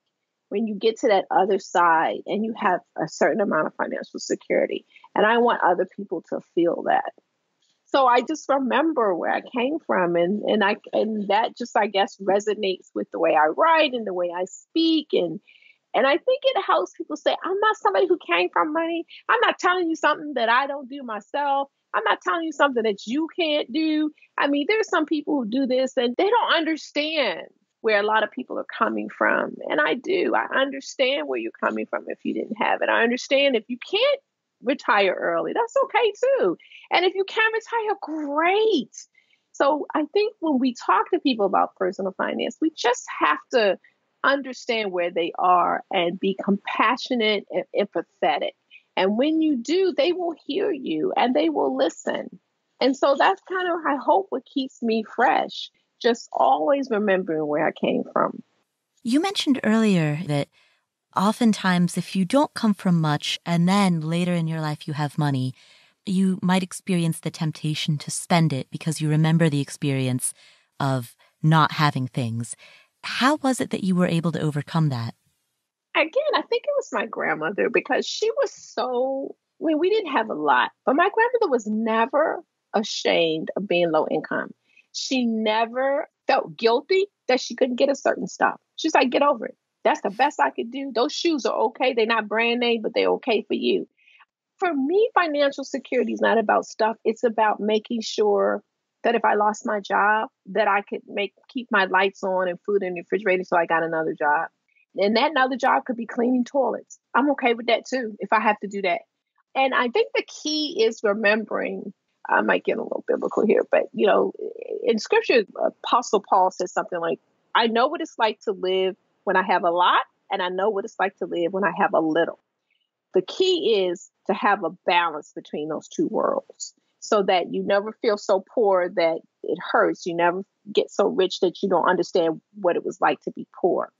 when you get to that other side and you have a certain amount of financial security. And I want other people to feel that. So I just remember where I came from, and that just, I guess, resonates with the way I write and the way I speak. And I think it helps people say, I'm not somebody who came from money. I'm not telling you something that I don't do myself. I'm not telling you something that you can't do. I mean, there's some people who do this and they don't understand where a lot of people are coming from. And I do. I understand where you're coming from if you didn't have it. I understand if you can't retire early, that's okay too. And if you can retire, great. So I think when we talk to people about personal finance, we just have to understand where they are and be compassionate and empathetic. And when you do, they will hear you and they will listen. And so that's kind of, I hope, what keeps me fresh, just always remembering where I came from. You mentioned earlier that oftentimes if you don't come from much and then later in your life you have money, you might experience the temptation to spend it because you remember the experience of not having things. How was it that you were able to overcome that? Again, I think it was my grandmother because she was we didn't have a lot, but my grandmother was never ashamed of being low income. She never felt guilty that she couldn't get a certain stuff. She's like, get over it. That's the best I could do. Those shoes are okay. They're not brand name, but they're okay for you. For me, financial security is not about stuff. It's about making sure that if I lost my job, that I could keep my lights on and food in the refrigerator so I got another job. And that another job could be cleaning toilets. I'm okay with that too, if I have to do that. And I think the key is remembering, I might get a little biblical here, but in scripture, Apostle Paul says something like, I know what it's like to live when I have a lot, and I know what it's like to live when I have a little. The key is to have a balance between those two worlds so that you never feel so poor that it hurts. You never get so rich that you don't understand what it was like to be poor.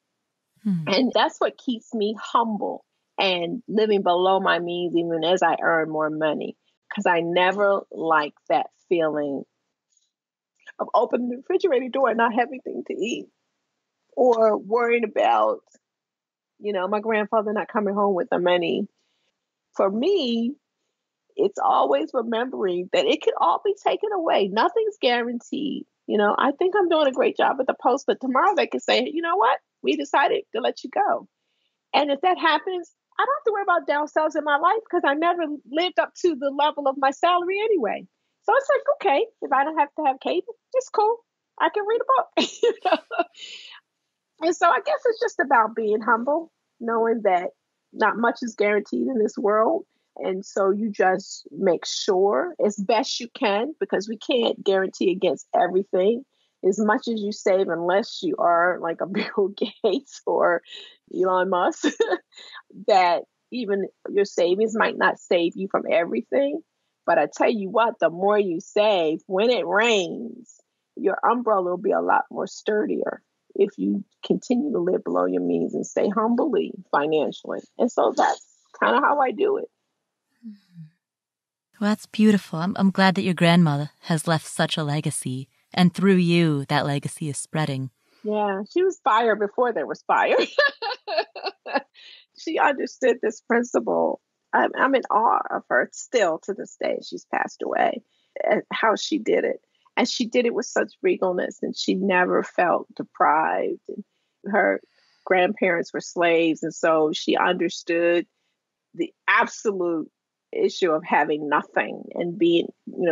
And that's what keeps me humble and living below my means, even as I earn more money, because I never like that feeling of opening the refrigerator door and not having anything to eat, or worrying about, my grandfather not coming home with the money. For me, it's always remembering that it can all be taken away. Nothing's guaranteed. I think I'm doing a great job at the Post, but tomorrow they can say, you know what? We decided to let you go. And if that happens, I don't have to worry about downsizing my life because I never lived up to the level of my salary anyway. So it's like, okay, if I don't have to have cable, it's cool. I can read a book. And so I guess it's just about being humble, knowing that not much is guaranteed in this world. And so you just make sure as best you can, because we can't guarantee against everything. As much as you save, unless you are like a Bill Gates or Elon Musk, that even your savings might not save you from everything. But I tell you what, the more you save, when it rains, your umbrella will be a lot more sturdier if you continue to live below your means and stay humbly financially. And so that's kind of how I do it. Well, that's beautiful. I'm glad that your grandmother has left such a legacy. And through you, that legacy is spreading. Yeah, she was fire before there was fire. She understood this principle. I'm in awe of her still to this day. She's passed away, and how she did it. And she did it with such regalness, and she never felt deprived. And her grandparents were slaves. And so she understood the absolute issue of having nothing and being,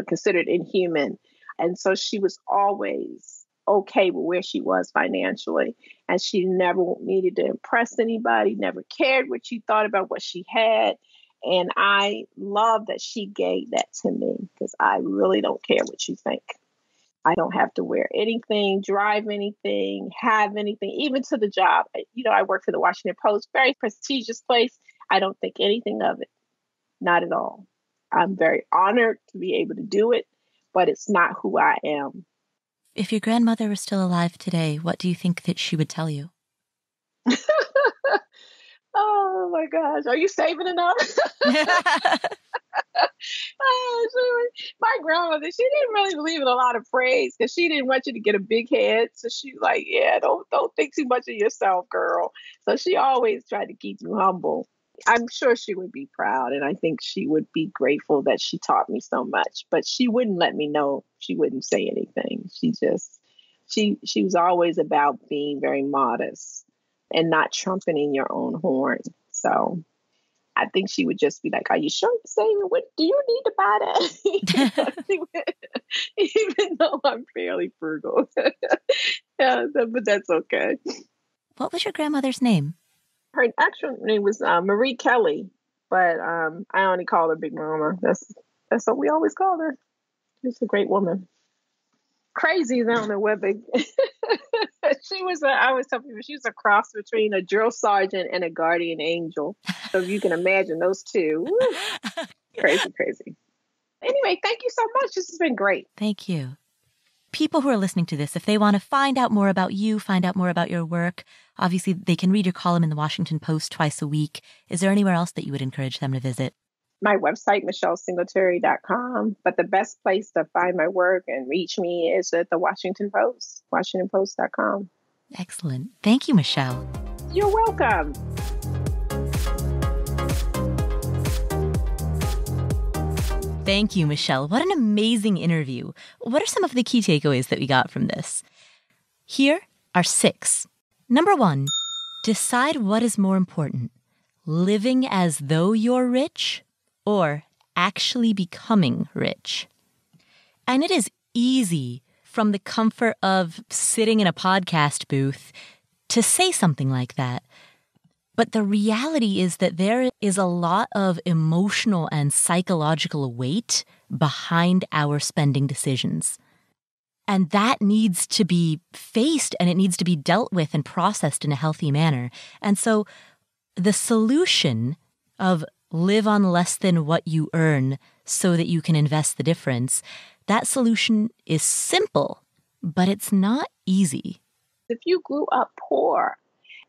considered inhuman. And so she was always okay with where she was financially. And she never needed to impress anybody, never cared what she thought about what she had. And I love that she gave that to me because I really don't care what you think. I don't have to wear anything, drive anything, have anything, even to the job. I work for the Washington Post, very prestigious place. I don't think anything of it. Not at all. I'm very honored to be able to do it, but it's not who I am. If your grandmother were still alive today, what do you think that she would tell you? Oh my gosh. Are you saving enough? My grandmother, she didn't really believe in a lot of praise because she didn't want you to get a big head. So she's like, yeah, don't think too much of yourself, girl. So she always tried to keep you humble. I'm sure she would be proud. And I think she would be grateful that she taught me so much, but she wouldn't let me know. She wouldn't say anything. She was always about being very modest and not trumpeting your own horn. So I think she would just be like, are you sure you're saving? What do you need to buy that? Even though I'm fairly frugal. Yeah, but that's okay. What was your grandmother's name? Her actual name was Marie Kelly, but I only call her Big Mama. That's what we always called her. She's a great woman. Crazy, I don't know what big. I always tell people she was a cross between a drill sergeant and a guardian angel. So if you can imagine those two. Woo, crazy. Anyway, thank you so much. This has been great. Thank you. People who are listening to this, if they want to find out more about you, find out more about your work, obviously they can read your column in the Washington Post twice a week. Is there anywhere else that you would encourage them to visit? My website, michellesingletary.com. But the best place to find my work and reach me is at the Washington Post, washingtonpost.com. Excellent. Thank you, Michelle. You're welcome. Thank you, Michelle. What an amazing interview. What are some of the key takeaways that we got from this? Here are 6. Number 1, decide what is more important, living as though you're rich or actually becoming rich. And it is easy from the comfort of sitting in a podcast booth to say something like that. But the reality is that there is a lot of emotional and psychological weight behind our spending decisions. And that needs to be faced and it needs to be dealt with and processed in a healthy manner. And so the solution of live on less than what you earn so that you can invest the difference, that solution is simple, but it's not easy. If you grew up poor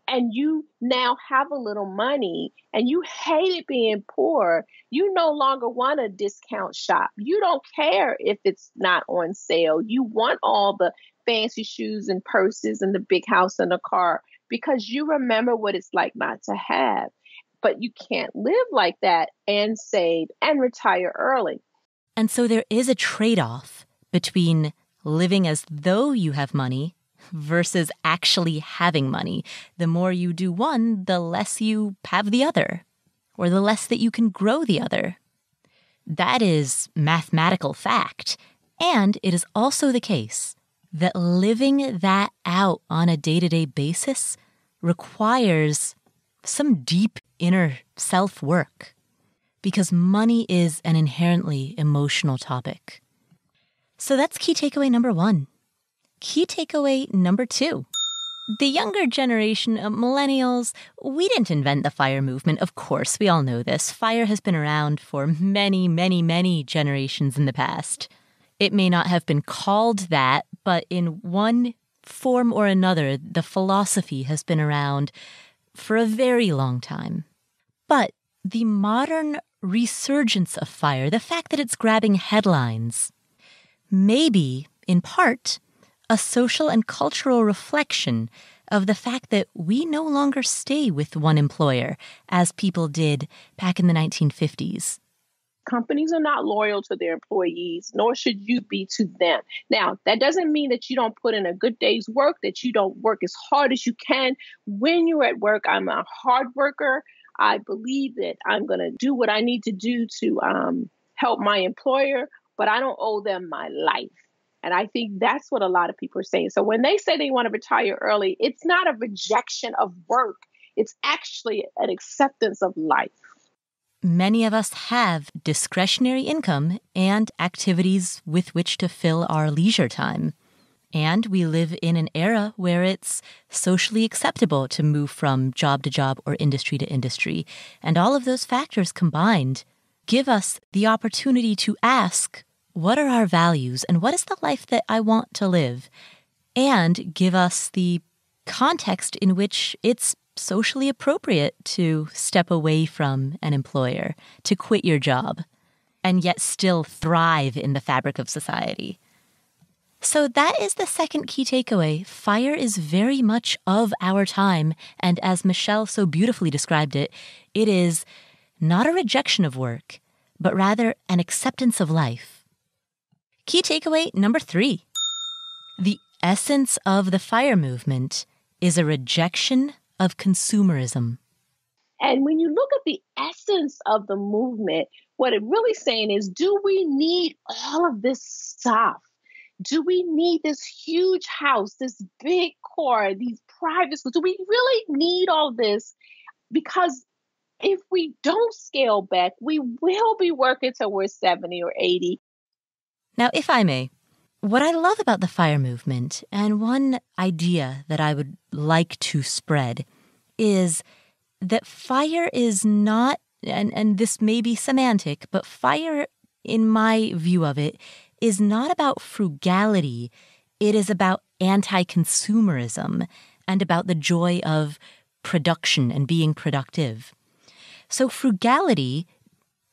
and you now have a little money and you hated being poor, you no longer want a discount shop. You don't care if it's not on sale. You want all the fancy shoes and purses and the big house and the car because you remember what it's like not to have. But you can't live like that and save and retire early. And so there is a trade-off between living as though you have money versus actually having money. The more you do one, the less you have the other, or the less that you can grow the other. That is mathematical fact. And it is also the case that living that out on a day-to-day basis requires some deep inner self-work, because money is an inherently emotional topic. So that's key takeaway number 1. Key takeaway number 2. The younger generation of millennials, we didn't invent the FIRE movement. Of course, we all know this. FIRE has been around for many, many, many generations in the past. It may not have been called that, but in one form or another, the philosophy has been around for a very long time. But the modern resurgence of FIRE, the fact that it's grabbing headlines, may be, in part, a social and cultural reflection of the fact that we no longer stay with one employer as people did back in the 1950s. Companies are not loyal to their employees, nor should you be to them. Now, that doesn't mean that you don't put in a good day's work, that you don't work as hard as you can. When you're at work, I'm a hard worker. I believe that I'm going to do what I need to do to help my employer, but I don't owe them my life. And I think that's what a lot of people are saying. So when they say they want to retire early, it's not a rejection of work. It's actually an acceptance of life. Many of us have discretionary income and activities with which to fill our leisure time. And we live in an era where it's socially acceptable to move from job to job or industry to industry. And all of those factors combined give us the opportunity to ask, what are our values and what is the life that I want to live? And give us the context in which it's socially appropriate to step away from an employer, to quit your job, and yet still thrive in the fabric of society. So that is the second key takeaway. Fire is very much of our time, and as Michelle so beautifully described it, it is not a rejection of work, but rather an acceptance of life. Key takeaway number 3. The essence of the FIRE movement is a rejection of consumerism. And when you look at the essence of the movement, what it really saying is, do we need all of this stuff? Do we need this huge house, this big car, these private schools? Do we really need all this? Because if we don't scale back, we will be working till we're 70 or 80. Now, if I may, what I love about the FIRE movement, and one idea that I would like to spread, is that FIRE is not, and this may be semantic, but FIRE, in my view of it, is not about frugality. It is about anti-consumerism and about the joy of production and being productive. So frugality,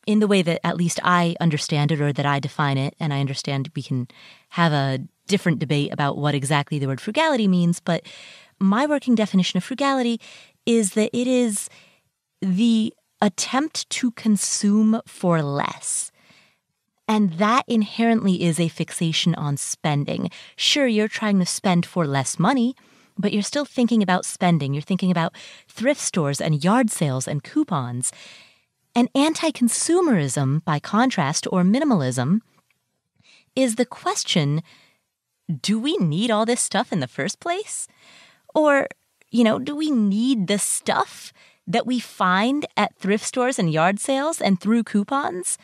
in the way that at least I understand it or that I define it, and I understand we can have a different debate about what exactly the word frugality means, but my working definition of frugality is that it is the attempt to consume for less. And that inherently is a fixation on spending. Sure, you're trying to spend for less money, but you're still thinking about spending. You're thinking about thrift stores and yard sales and coupons. And anti-consumerism, by contrast, or minimalism, is the question, do we need all this stuff in the first place? Or, do we need the stuff that we find at thrift stores and yard sales and through coupons?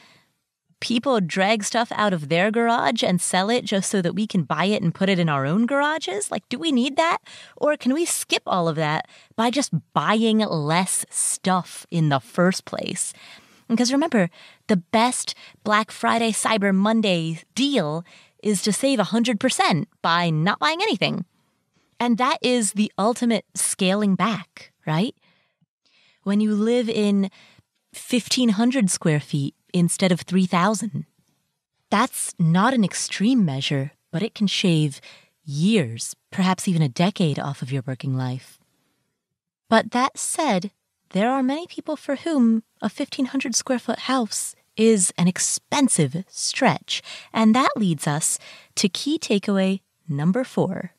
People drag stuff out of their garage and sell it just so that we can buy it and put it in our own garages? Like, do we need that? Or can we skip all of that by just buying less stuff in the first place? Because remember, the best Black Friday, Cyber Monday deal is to save 100% by not buying anything. And that is the ultimate scaling back, right? When you live in 1,500 square feet instead of 3,000. That's not an extreme measure, but it can shave years, perhaps even a decade off of your working life. But that said, there are many people for whom a 1,500 square foot house is an expensive stretch. And that leads us to key takeaway number 4.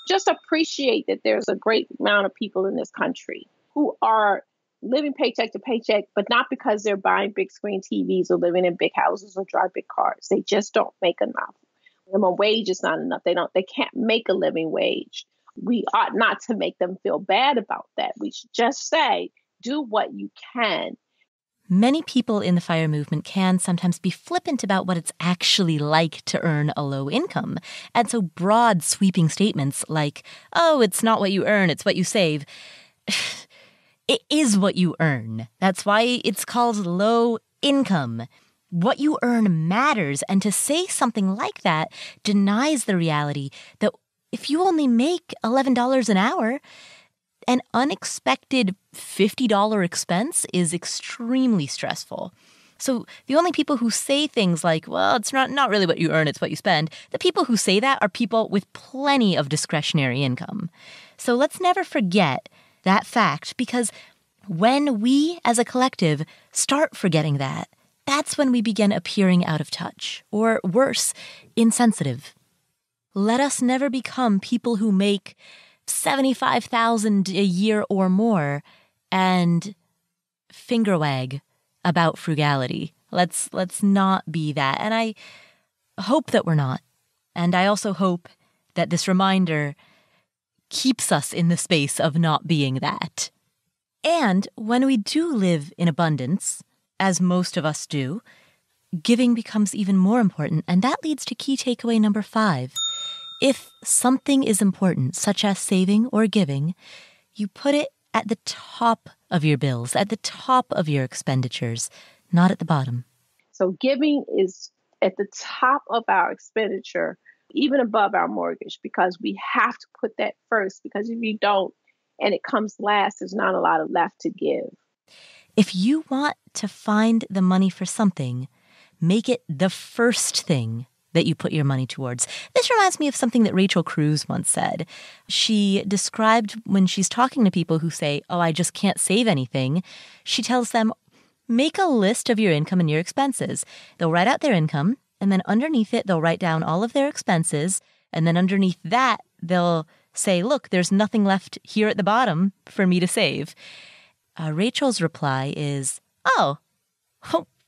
Just appreciate that there's a great amount of people in this country who are living paycheck to paycheck, but not because they're buying big screen TVs or living in big houses or drive big cars. They just don't make enough. Minimum wage is not enough. They can't make a living wage. We ought not to make them feel bad about that. We should just say, do what you can. Many people in the FIRE movement can sometimes be flippant about what it's actually like to earn a low income. And so broad, sweeping statements like, oh, it's not what you earn, it's what you save. It is what you earn. That's why it's called low income. What you earn matters. And to say something like that denies the reality that if you only make $11 an hour, an unexpected $50 expense is extremely stressful. So the only people who say things like, well, it's not really what you earn, it's what you spend, the people who say that are people with plenty of discretionary income. So let's never forget that fact, because when we as a collective start forgetting that, that's when we begin appearing out of touch, or worse, insensitive. Let us never become people who make $75,000 a year or more and finger wag about frugality. Let's not be that. And I hope that we're not. And I also hope that this reminder keeps us in the space of not being that. And when we do live in abundance, as most of us do, giving becomes even more important. And that leads to key takeaway number 5. If something is important, such as saving or giving, you put it at the top of your bills, at the top of your expenditures, not at the bottom. So giving is at the top of our expenditure, even above our mortgage, because we have to put that first, because if you don't and it comes last, there's not a lot left to give. If you want to find the money for something, make it the first thing that you put your money towards. This reminds me of something that Rachel Cruz once said. She described when she's talking to people who say, oh, I just can't save anything. She tells them, make a list of your income and your expenses. They'll write out their income, and then underneath it, they'll write down all of their expenses. And then underneath that, they'll say, look, there's nothing left here at the bottom for me to save. Rachel's reply is, oh,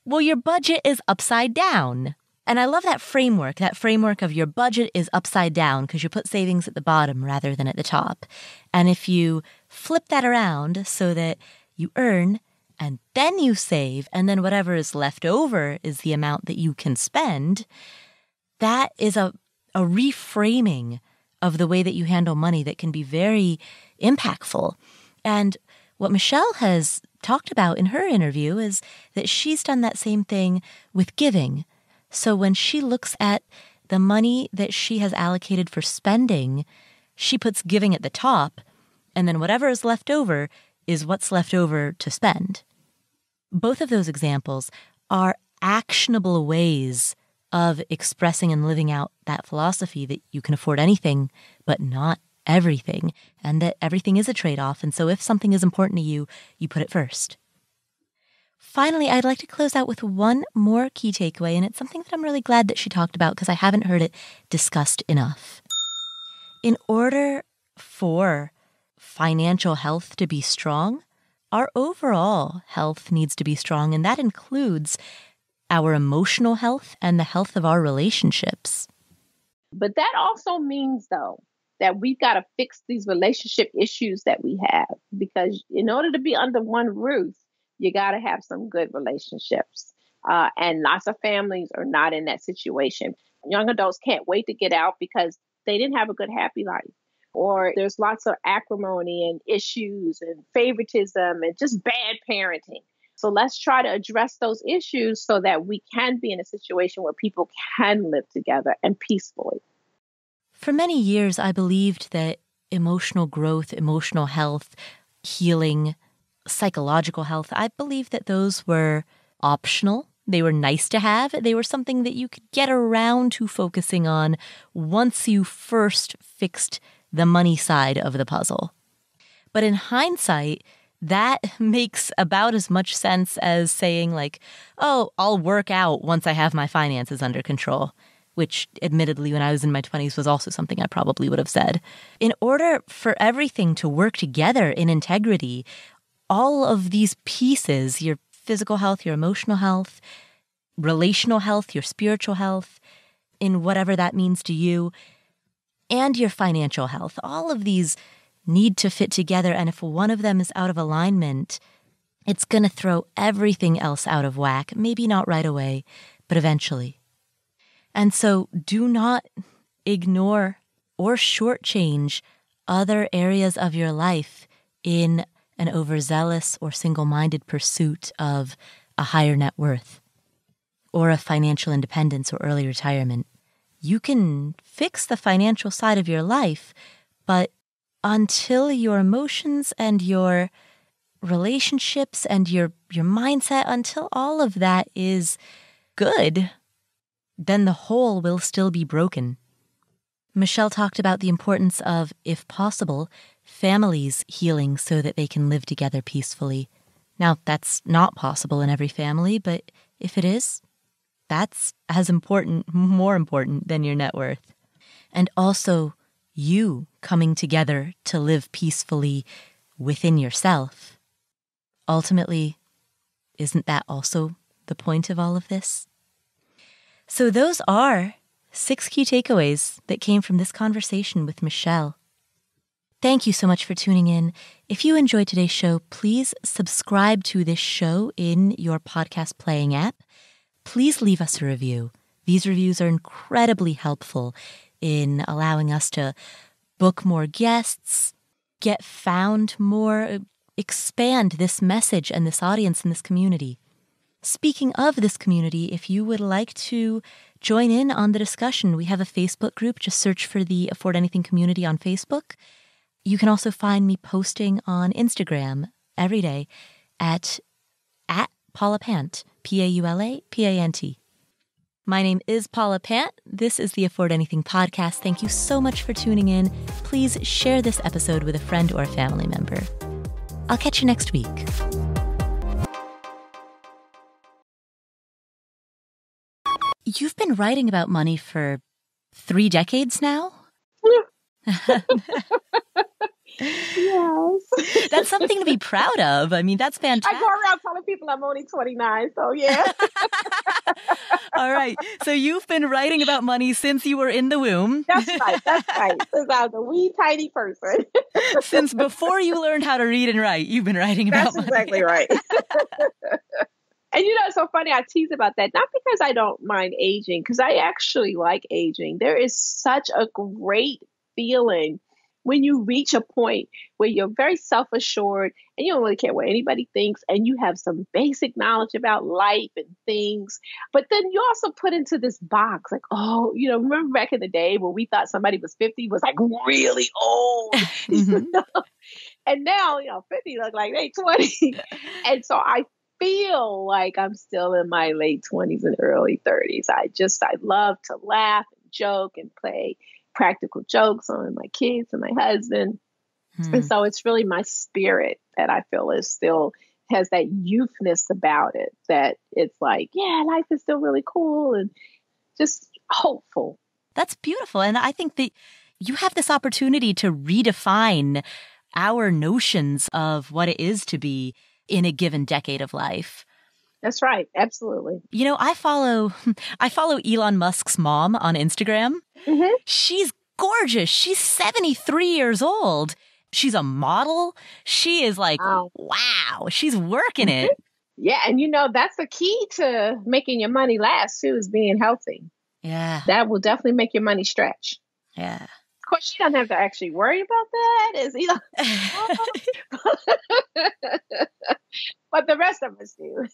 well, your budget is upside down. And I love that framework of your budget is upside down because you put savings at the bottom rather than at the top. And if you flip that around so that you earn and then you save, and then whatever is left over is the amount that you can spend, that is a reframing of the way that you handle money that can be very impactful. And what Michelle has talked about in her interview is that she's done that same thing with giving. So when she looks at the money that she has allocated for spending, she puts giving at the top, and then whatever is left over is what's left over to spend. Both of those examples are actionable ways of expressing and living out that philosophy that you can afford anything, but not everything, and that everything is a trade-off. And so if something is important to you, you put it first. Finally, I'd like to close out with one more key takeaway, and it's something that I'm really glad that she talked about because I haven't heard it discussed enough. In order for financial health to be strong, our overall health needs to be strong, and that includes our emotional health and the health of our relationships. But that also means, though, that we've got to fix these relationship issues that we have, because in order to be under one roof, you got to have some good relationships. And lots of families are not in that situation. Young adults can't wait to get out because they didn't have a good, happy life. Or there's lots of acrimony and issues and favoritism and just bad parenting. So let's try to address those issues so that we can be in a situation where people can live together and peacefully. For many years, I believed that emotional growth, emotional health, healing, psychological health, I believed that those were optional. They were nice to have. They were something that you could get around to focusing on once you first fixed the money side of the puzzle. But in hindsight, that makes about as much sense as saying like, oh, I'll work out once I have my finances under control, which admittedly when I was in my 20s was also something I probably would have said. In order for everything to work together in integrity, all of these pieces, your physical health, your emotional health, relational health, your spiritual health, in whatever that means to you, and your financial health, all of these need to fit together. And if one of them is out of alignment, it's going to throw everything else out of whack. Maybe not right away, but eventually. And so do not ignore or shortchange other areas of your life in an overzealous or single-minded pursuit of a higher net worth or a financial independence or early retirement. You can fix the financial side of your life, but until your emotions and your relationships and your mindset, until all of that is good, then the whole will still be broken. Michelle talked about the importance of, if possible, families healing so that they can live together peacefully. Now, that's not possible in every family, but If it is, that's as important, more important than your net worth. And also you coming together to live peacefully within yourself. Ultimately, isn't that also the point of all of this? So those are 6 key takeaways that came from this conversation with Michelle. Thank you so much for tuning in. If you enjoyed today's show, please subscribe to this show in your podcast playing app. Please leave us a review. These reviews are incredibly helpful in allowing us to book more guests, get found more, expand this message and this audience and this community. Speaking of this community, if you would like to join in on the discussion, we have a Facebook group. Just search for the Afford Anything community on Facebook. You can also find me posting on Instagram every day at Paula Pant, Paulapant. My name is Paula Pant. This is the Afford Anything podcast. Thank you so much for tuning in. Please share this episode with a friend or a family member. I'll catch you next week. You've been writing about money for 3 decades now? Yeah. Yes. That's something to be proud of. I mean, that's fantastic. I go around telling people I'm only 29, so yeah. All right. So you've been writing about money since you were in the womb. That's right. Since I was a wee tiny person. Since before you learned how to read and write, you've been writing about money. That's exactly right. And it's so funny, I tease about that, not because I don't mind aging, because I actually like aging. There is such a great feeling when you reach a point where you're very self-assured and you don't really care what anybody thinks, and you have some basic knowledge about life and things. But then you also put into this box, like, remember back in the day when we thought somebody was 50 was like really old. Mm-hmm. And now, 50 look like they 20. And so I feel like I'm still in my late 20s and early 30s. I love to laugh and joke and play practical jokes on my kids and my husband. And so it's really my spirit that I feel is still has that youthness about it, that it's like, yeah, life is still really cool and just hopeful. That's beautiful. And I think that you have this opportunity to redefine our notions of what it is to be in a given decade of life. That's right. Absolutely. I follow Elon Musk's mom on Instagram. Mm-hmm. She's gorgeous. She's 73 years old. She's a model. She is like, wow, she's working it. Yeah. And that's the key to making your money last too, is being healthy. Yeah. That will definitely make your money stretch. Yeah. Of course, she doesn't have to actually worry about that. But the rest of us do.